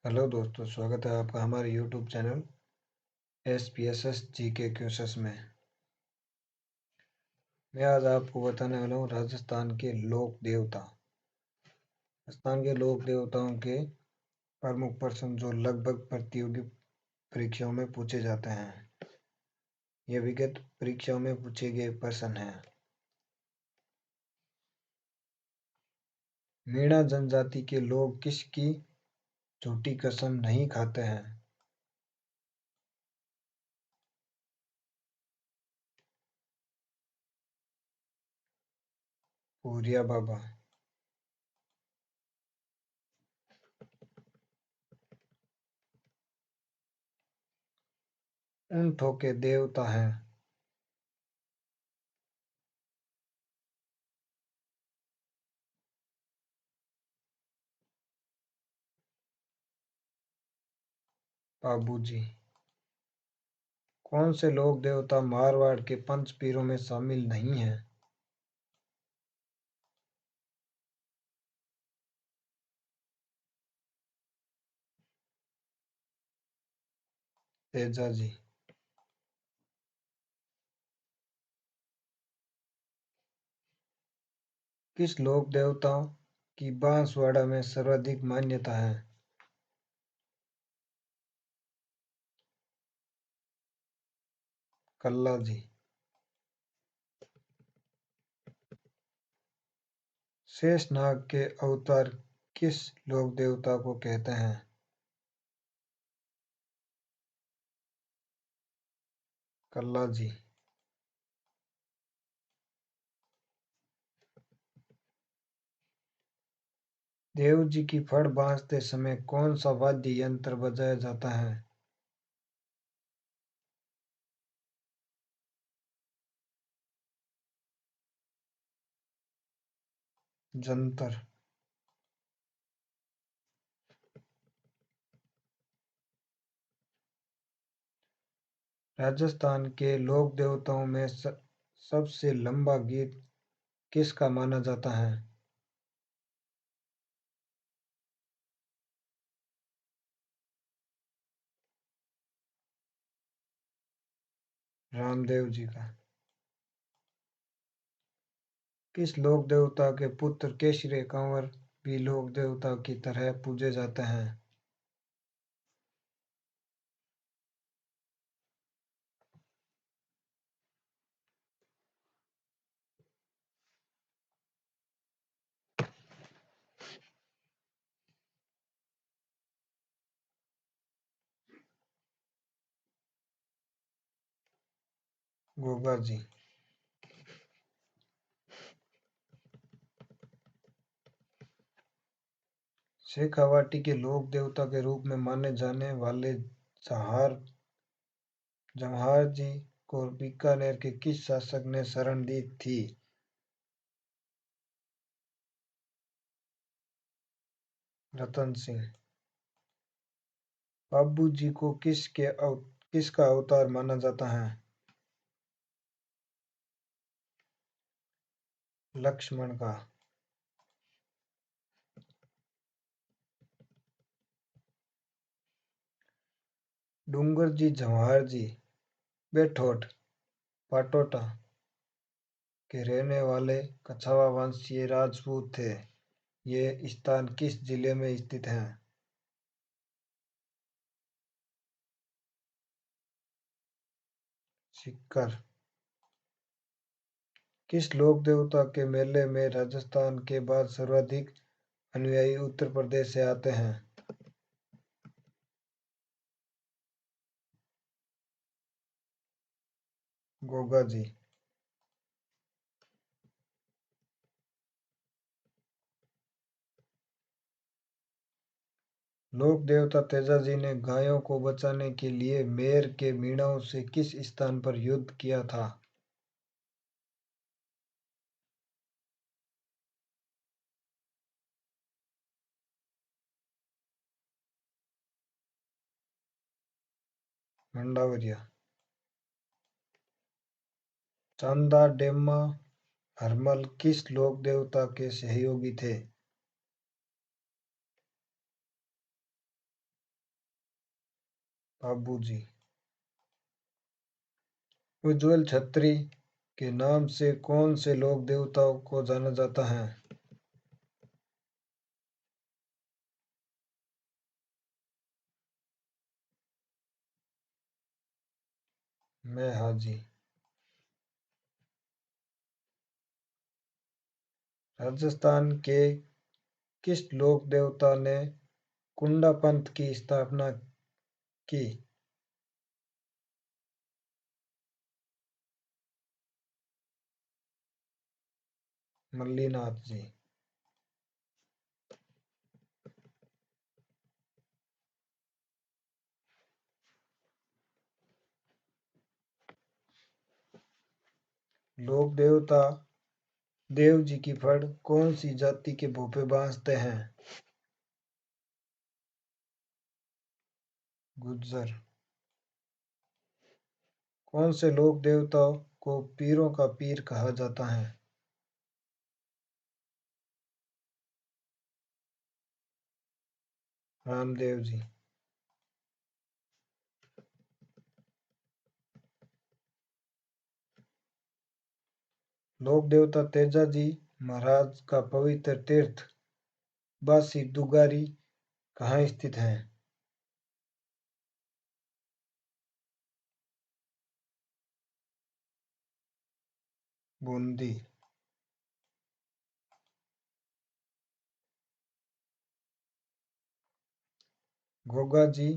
Hello दोस्तों, स्वागत है आपका हमारे यूट्यूब चैनल SPSS जी के क्यूसेस में। मैं आज आपको बताने वाला हूँ राजस्थान के लोक देवता। राजस्थान के लोक देवताओं के प्रमुख प्रश्न जो लगभग प्रतियोगी परीक्षाओं में पूछे जाते हैं। ये विगत परीक्षाओं में पूछे गए प्रश्न हैं। मीणा जनजाति के लोग किसकी झूठी कसम नहीं खाते हैं? पूरिया बाबा। ऊंटों के देवता हैं। बाबूजी। कौन से लोक देवता मारवाड़ के पंच पीरों में शामिल नहीं हैं? तेजा जी। किस लोक देवताओं की बांसवाड़ा में सर्वाधिक मान्यता है? कल्ला जी। शेषनाग के अवतार किस लोक देवता को कहते हैं? कल्ला जी। देव जी की फड़ बांधते समय कौन सा वाद्य यंत्र बजाया जाता है? जंतर। राजस्थान के लोक देवताओं में सबसे लंबा गीत किसका माना जाता है? रामदेव जी का। किस लोक देवता के पुत्र केशरी कंवर भी लोक देवता की तरह पूजे जाते हैं? गोगा जी। शेखावाटी के लोक देवता के रूप में माने जाने वाले जवाहर जी को बीकानेर के किस शासक ने शरण दी थी? रतन सिंह। बाबू जी को किसका अवतार माना जाता है? लक्ष्मण का। डूंगर जी जवाहर जी बेठोट पाटोटा के रहने वाले कछावा वंशीय राजपूत थे। ये स्थान किस जिले में स्थित है? सीकर। किस लोक देवता के मेले में राजस्थान के बाद सर्वाधिक अनुयायी उत्तर प्रदेश से आते हैं? गोगा जी। लोक देवता तेजाजी ने गायों को बचाने के लिए मेर के मीणाओं से किस स्थान पर युद्ध किया था? मंडावरिया। चांदा डेम्मा हरमल किस लोक देवता के सहयोगी थे? बाबूजी। उज्ज्वल छतरी के नाम से कौन से लोक देवताओं को जाना जाता है? मैं हाजी। राजस्थान के किस लोक देवता ने कुंडा पंथ की स्थापना की? मल्लीनाथ जी। लोक देवता देव जी की फड़ कौन सी जाति के भूपे बांधते हैं? गुज्जर। कौन से लोक देवताओं को पीरों का पीर कहा जाता है? रामदेव जी। लोक देवता तेजा जी महाराज का पवित्र तीर्थ बासी दुगारी कहाँ स्थित है? बूंदी। गोगा जी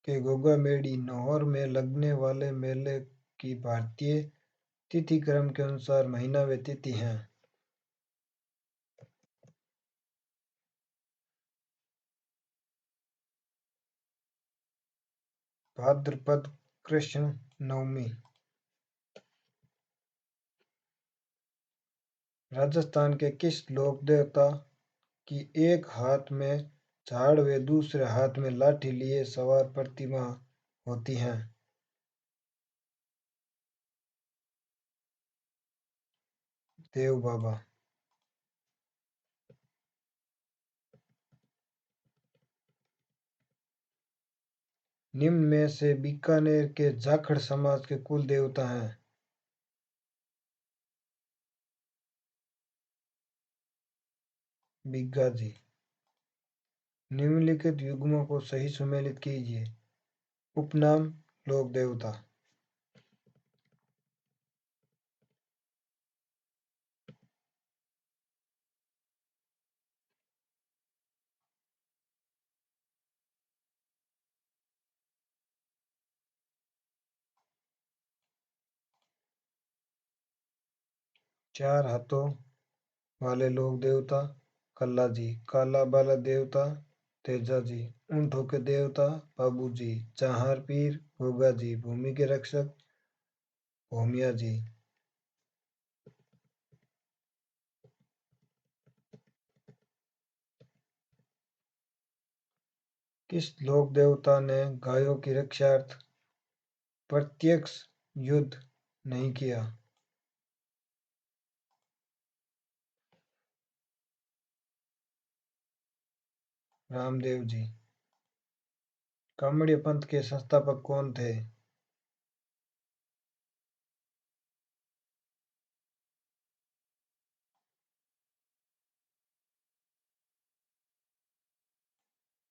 के गोगा मेड़ी नौहर में लगने वाले मेले की भारतीय तिथि क्रम के अनुसार महीना व तिथि हैं। भाद्रपद कृष्ण नवमी। राजस्थान के किस लोक देवता की एक हाथ में झाड़ व दूसरे हाथ में लाठी लिए सवार प्रतिमा होती है? देव बाबा। निम्न में से बीकानेर के जाखड़ समाज के कुल देवता हैं? बिग्गा जी। निम्नलिखित युग्मों को सही सुमेलित कीजिए। उपनाम लोक देवता। 4 हाथों वाले लोक देवता कल्ला जी। काला बाला देवता तेजा जी। ऊंटों के देवता बाबू जी। चाहार पीर गोगा जी। भूमि के रक्षक भूमिया जी। किस लोक देवता ने गायों की रक्षार्थ प्रत्यक्ष युद्ध नहीं किया? रामदेव जी। कामड़िया पंथ के संस्थापक कौन थे?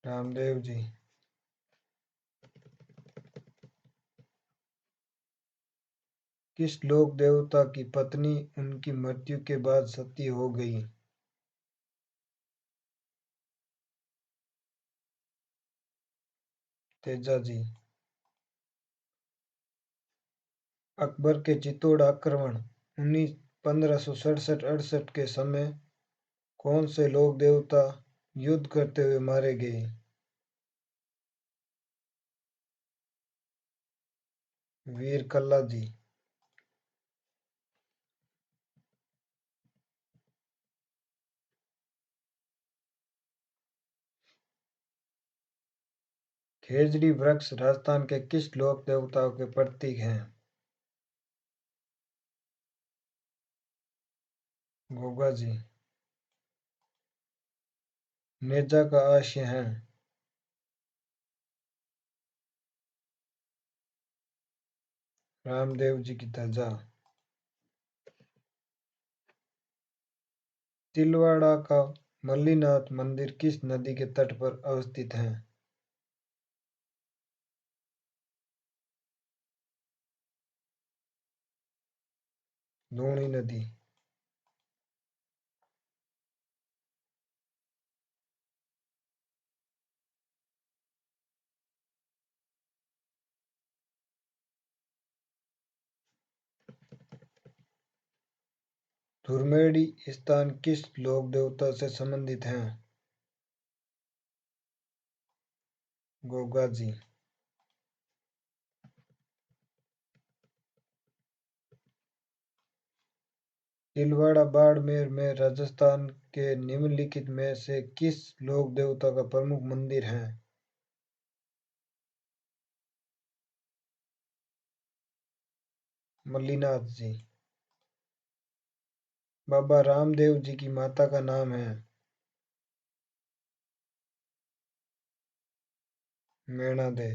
रामदेव जी। किस लोक देवता की पत्नी उनकी मृत्यु के बाद सती हो गई? तेजा जी। अकबर के चित्तौड़ आक्रमण 1567-68 के समय कौन से लोक देवता युद्ध करते हुए मारे गए? वीर कल्ला जी। खेजड़ी वृक्ष राजस्थान के किस लोक देवताओं के प्रतीक हैं? गोगा जी। नेजा का आशय है? रामदेव जी की ध्वजा। तिलवाड़ा का मल्लीनाथ मंदिर किस नदी के तट पर अवस्थित है? लूणी नदी। धुरमेड़ी स्थान किस लोक देवता से संबंधित है? गोगा जी। तिलवाड़ा बाड़मेर में राजस्थान के निम्नलिखित में से किस लोक देवता का प्रमुख मंदिर है? मल्लीनाथ जी। बाबा रामदेव जी की माता का नाम है? मैणा दे।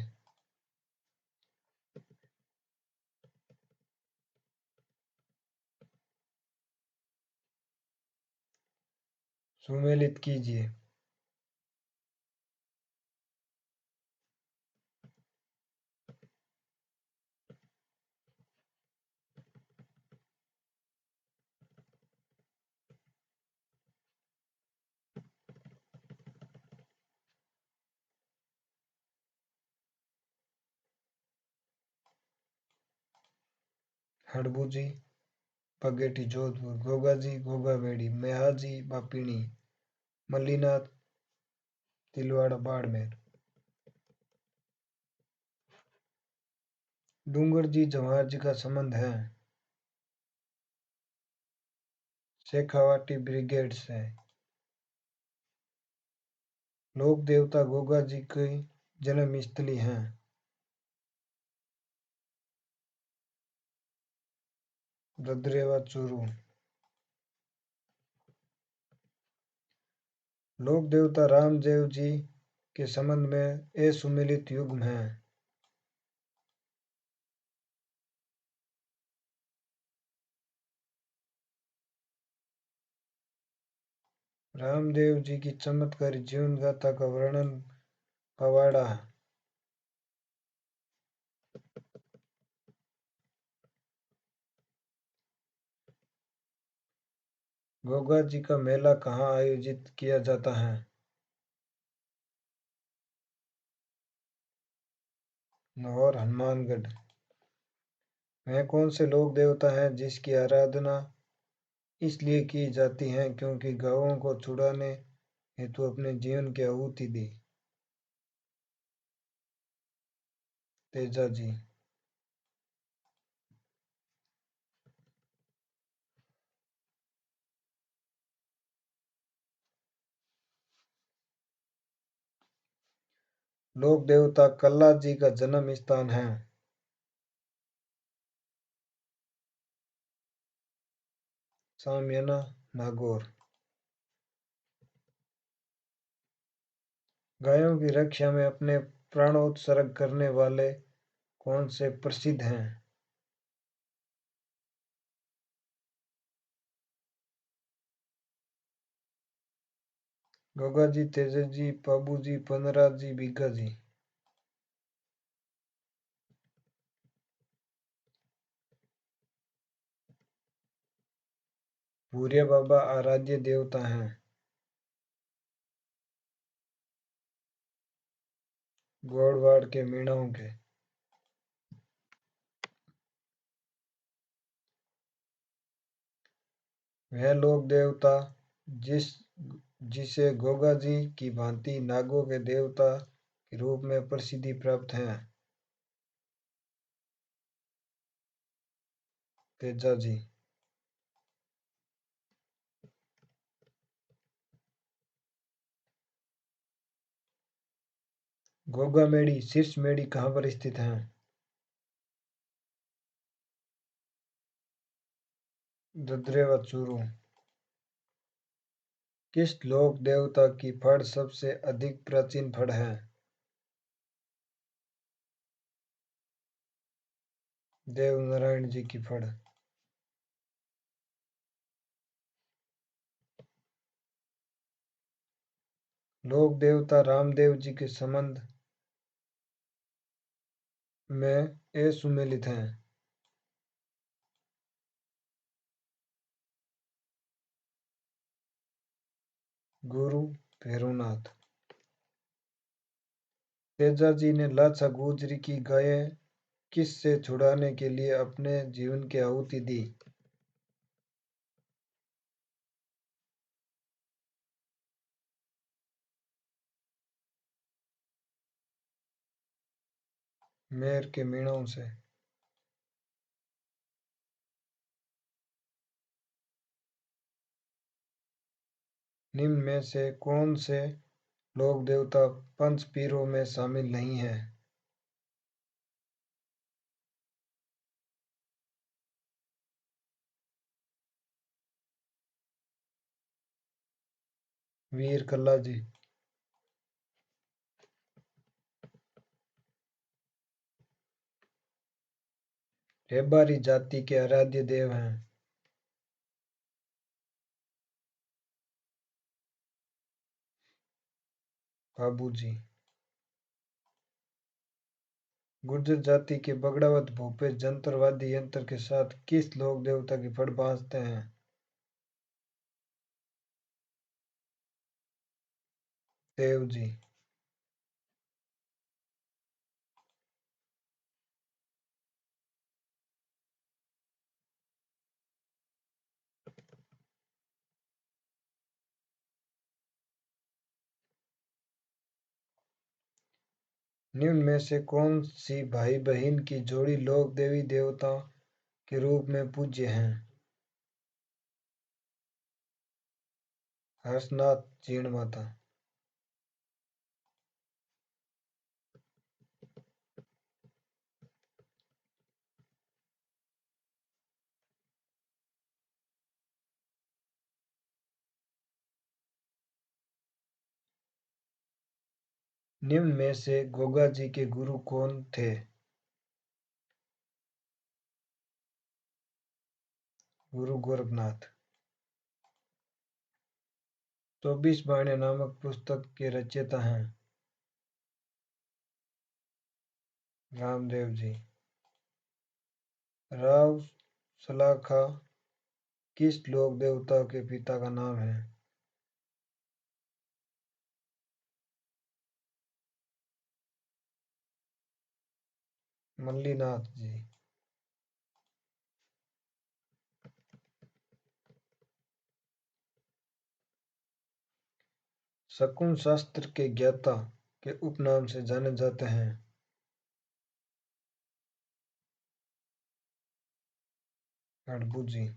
सुमेलित कीजिए। हड़बू जी, पगेटी जोधपुर। गोगा जी, गोगा बेड़ी। मेहाजी, बापिणी। मल्लीनाथ, तिलवाड़ा बाड़मेर। डूंगर जी जवाहर जी का संबंध है? शेखावाटी ब्रिगेड से। लोक देवता गोगा जी की जन्म स्थली है? ददरेवा चूरू। लोक देवता रामदेव जी के संबंध में असुमेलित युग्म है? रामदेव जी की चमत्कारी जीवन गाथा का वर्णन पवाड़ा। गोगा जी का मेला कहाँ आयोजित किया जाता है? लाहौर, हनुमानगढ़। वह कौन से लोक देवता हैं जिसकी आराधना इसलिए की जाती है क्योंकि गौओं को छुड़ाने हेतु अपने जीवन की आहुति दी? तेजा जी। लोक देवता कल्ला जी का जन्म स्थान है? सामियाना, नागौर। गायों की रक्षा में अपने प्राणोत्सर्ग करने वाले कौन से प्रसिद्ध हैं? गोगा जी, तेजा जी, पाबू जी, पनरा जी, बीघा जी। भूरिया बाबा आराध्य देवता हैं? गोड़वाड़ के मीणाओं के। वह लोक देवता जिस जिसे गोगा जी की भांति नागों के देवता के रूप में प्रसिद्धि प्राप्त है? तेजा जी। गोगा मेड़ी, शीर्ष मेड़ी कहाँ पर स्थित है? ददरेवा चूरू। किस लोक देवता की फड़ सबसे अधिक प्राचीन फड़ है? देव नारायण जी की फड़। लोक देवता रामदेव जी के संबंध में असुमेलित हैं। गुरु भैरवनाथ। तेजाजी ने लाछा गुजरी की गायें किस से छुड़ाने के लिए अपने जीवन की आहुति दी? मेर के मीणों से। निम्न में से कौन से लोक देवता पंच पीरों में शामिल नहीं हैं? वीर कल्ला जी। रेबारी जाति के आराध्य देव हैं। बाबू जी। गुर्जर जाति के बगड़ावत भूपेश जंत्रवादी यंत्र के साथ किस लोक देवता की फड़ बांधते हैं? देव जी। निम्न में से कौन सी भाई बहन की जोड़ी लोक देवी देवताओं के रूप में पूज्य हैं? हर्षनाथ जीण माता। निम्न में से गोगा जी के गुरु कौन थे? गुरु गोरखनाथ। 24 बाणियां नामक पुस्तक के रचयिता हैं? रामदेव जी। राव सलाखा किस लोक देवता के पिता का नाम है? मल्लीनाथ जी। शकुन शास्त्र के ज्ञाता के उपनाम से जाने जाते हैं? हड़बू जी।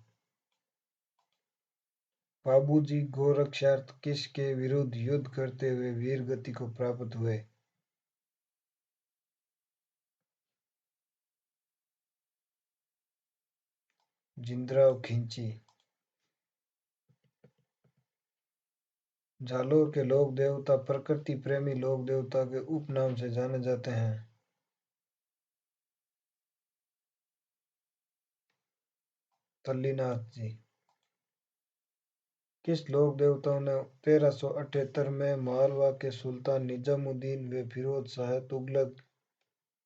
बाबूजी गोरक्षार्थ किसके विरुद्ध युद्ध करते हुए वीर गति को प्राप्त हुए? जिंदराव खिंची। जालोर के लोक देवता प्रकृति प्रेमी लोक देवता के उपनाम से जाने जाते हैं? तल्लीनाथ जी। किस लोक देवताओं ने 1378 में मालवा के सुल्तान निजामुद्दीन व फिरोज शाह तुगलक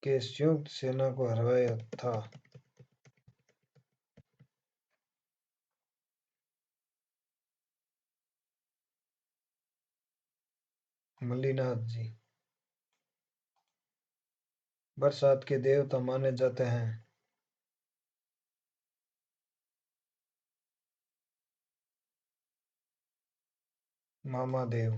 के संयुक्त सेना को हराया था? मल्लीनाथ जी। बरसात के देवता माने जाते हैं? मामा देव।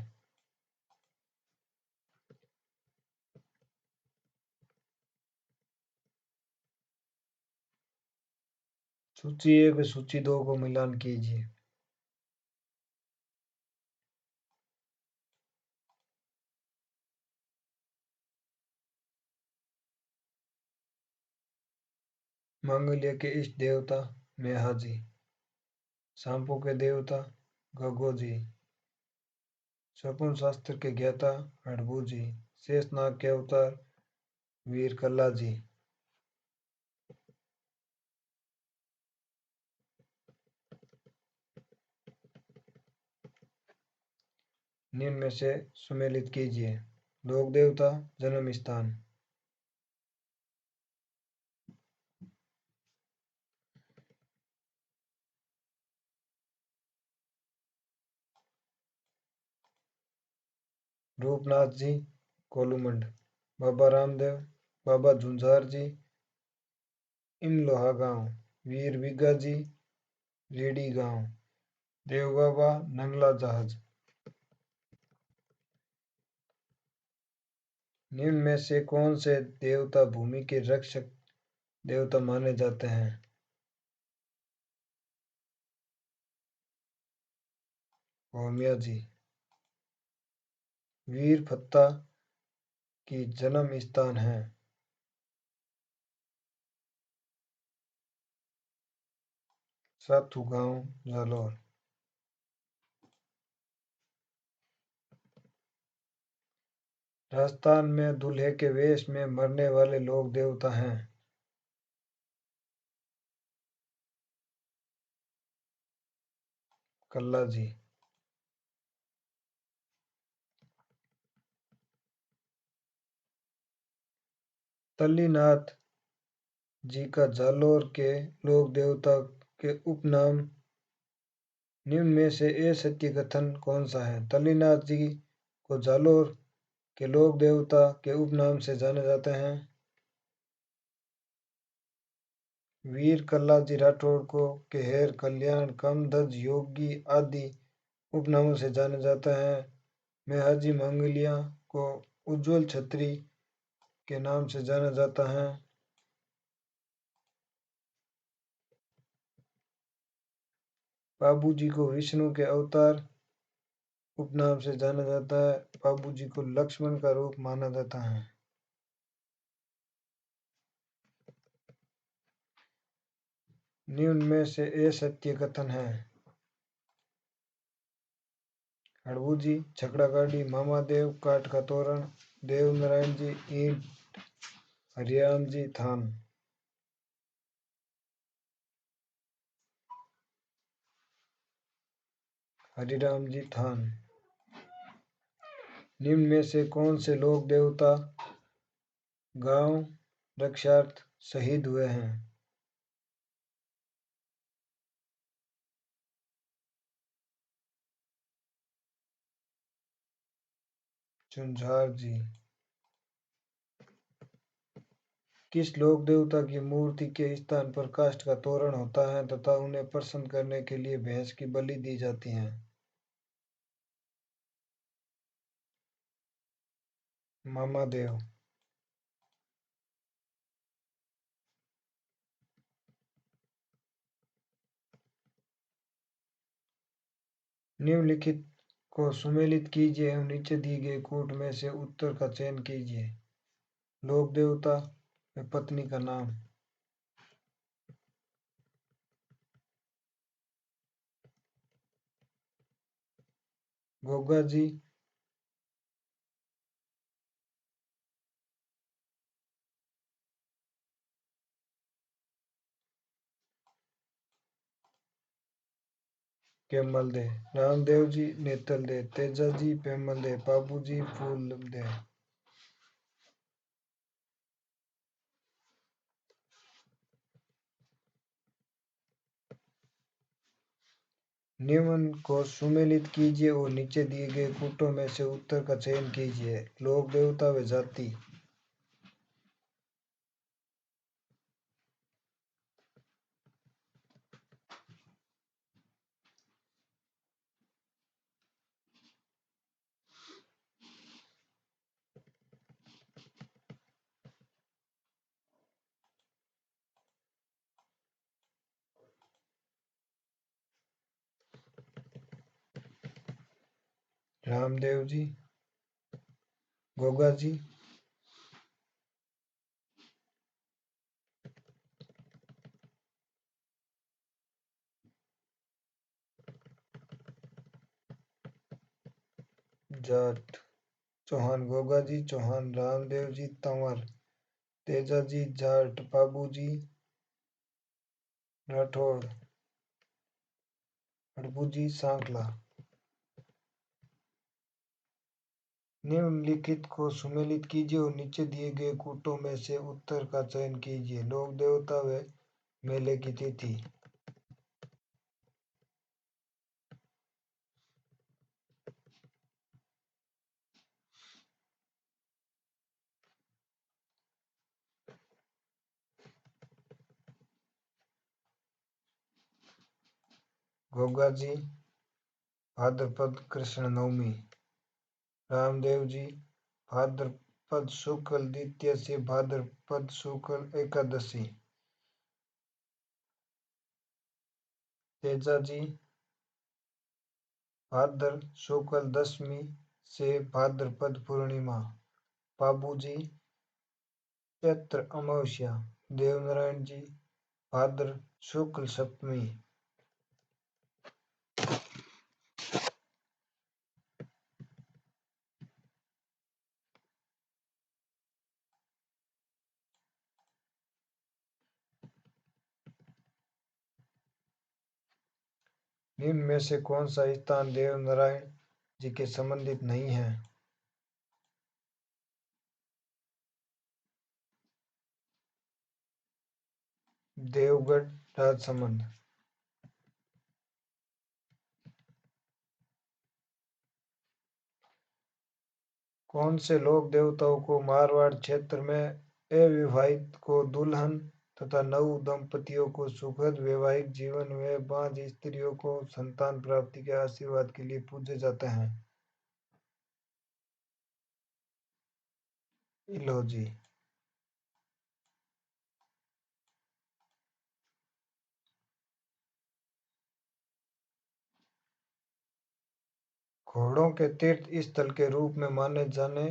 सूची 1 व सूची 2 को मिलान कीजिए। मांगल्य के इष्ट देवता मेहा जी। सांपों के देवता गगो जी। शकुन शास्त्र के ज्ञाता हड़बू जी। शेषनाग के अवतार वीर कल्ला जी। निम्न में से सुमेलित कीजिए। लोक देवता, जन्म स्थान। रूपनाथ जी, कोलूमंड। बाबा रामदेव, बाबा झुंझार जी, इमलोहा गांव। वीर बिग्गा जी, रेडी गांव। देव बाबा, नंगला जहाज। निम्न में से कौन से देवता भूमि के रक्षक देवता माने जाते हैं? भौमिया जी। वीर फत्ता की जन्म स्थान है? साथू गांव, जालौर। राजस्थान में दूल्हे के वेश में मरने वाले लोक देवता हैं? कल्ला जी। तल्लीनाथ जी का जालौर के लोक देवता के उपनाम निम्न में से असत्य कथन कौन सा है? तल्लीनाथ जी को जालौर के लोक देवता के उपनाम से जाने जाते हैं? वीर कल्लाजी राठौड़ को केहर, कल्याण, कामधज, योगी आदि उपनामों से जाना जाता है। मेहाजी मंगलिया को उज्ज्वल छत्री के नाम से जाना जाता है। बाबूजी को विष्णु के अवतार उपनाम से जाना जाता है। बाबूजी को लक्ष्मण का रूप माना जाता है। निम्न में से असत्य कथन है? हड़बू जी, छकड़ा गाड़ी, मामा देव, काठ का तोरण, देव नारायण जी, ईंट, हरिराम जी, थान। हरिराम जी, थान। निम्न में से कौन से लोक देवता गांव रक्षार्थ शहीद हुए हैं? झुंझार जी। किस लोक देवता की मूर्ति के स्थान पर काष्ठ का तोरण होता है तथा उन्हें प्रसन्न करने के लिए भैंस की बलि दी जाती है? मामा देव। निम्नलिखित को सुमेलित कीजिए एवं नीचे दिए गए कूट में से उत्तर का चयन कीजिए। लोक देवता में पत्नी का नाम। गोगा जी, पेमल दे। रामदेव जी, नेतल दे। तेजा जी, पेमल दे। बाबू जी, फूल दे। निम्न को सुमेलित कीजिए और नीचे दिए गए कूटों में से उत्तर का चयन कीजिए। लोक देवता व जाति। रामदेव जी, गोगा जी, जाट। चौहान गोगा जी, चौहान रामदेव जी, तंवर। तेजा जी, जाट। बाबू जी, राठौड़। हड़बू जी, सांकला। निम्नलिखित को सुमेलित कीजिए और नीचे दिए गए कूटों में से उत्तर का चयन कीजिए। लोक देवता व मेले की तिथि। गोगा जी भाद्रपद कृष्ण नवमी। रामदेव जी भाद्रपद शुक्ल द्वितीय से भाद्रपद शुक्ल एकादशी। तेजा जी भाद्र शुक्ल दशमी से भाद्रपद पूर्णिमा। बाबू जी चैत्र अमावस्या। देवनारायण जी भाद्र शुक्ल सप्तमी। निम्न में से कौन सा स्थान देवनारायण जी के संबंधित नहीं है? देवगढ़ राजसमंद। कौन से लोक देवताओं को मारवाड़ क्षेत्र में अविवाहित को दुल्हन तथा नव दंपतियों को सुखद वैवाहिक जीवन में बांझ स्त्रियों को संतान प्राप्ति के आशीर्वाद के लिए पूजे जाते हैं? इलोजी। घोड़ों के तीर्थ स्थल के रूप में माने जाने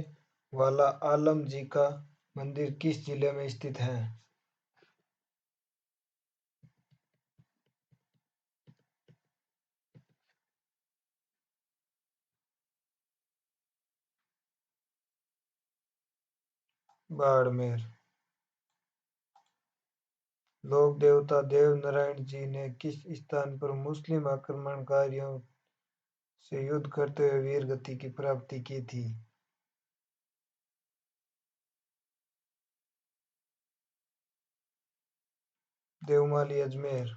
वाला आलम जी का मंदिर किस जिले में स्थित है? बाड़मेर। लोक देवता देवनारायण जी ने किस स्थान पर मुस्लिम आक्रमणकारियों से युद्ध करते हुए वीर गति की प्राप्ति की थी? देवमाली अजमेर।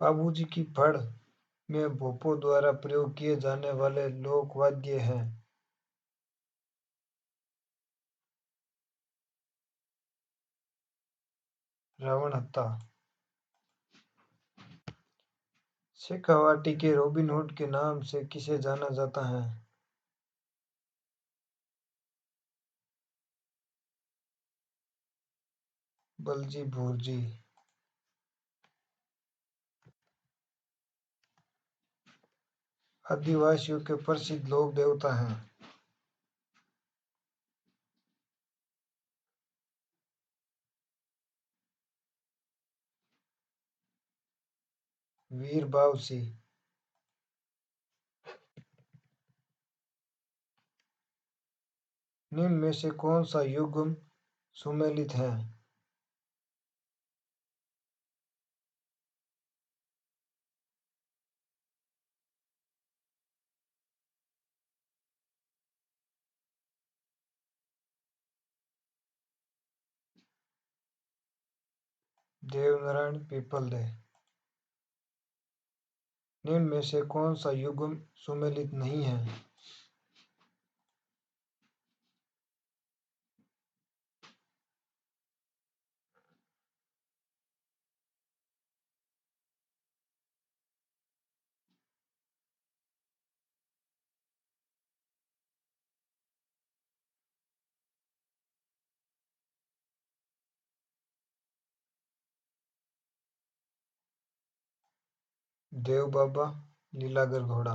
बाबूजी की फड़ में भोपों द्वारा प्रयोग किए जाने वाले लोक वाद्य हैं? रावण हत्ता। शेखावाटी के रॉबिन हुड के नाम से किसे जाना जाता है? बलजी भूरजी। आदिवासियों के प्रसिद्ध लोक देवता हैं? वीर बावसी। निम्न में से कौन सा युग्म सुमेलित है? देवनारायण पीपलदे। निम्न में से कौन सा युग्म सुमेलित नहीं है? देव बाबा लीलागर घोड़ा।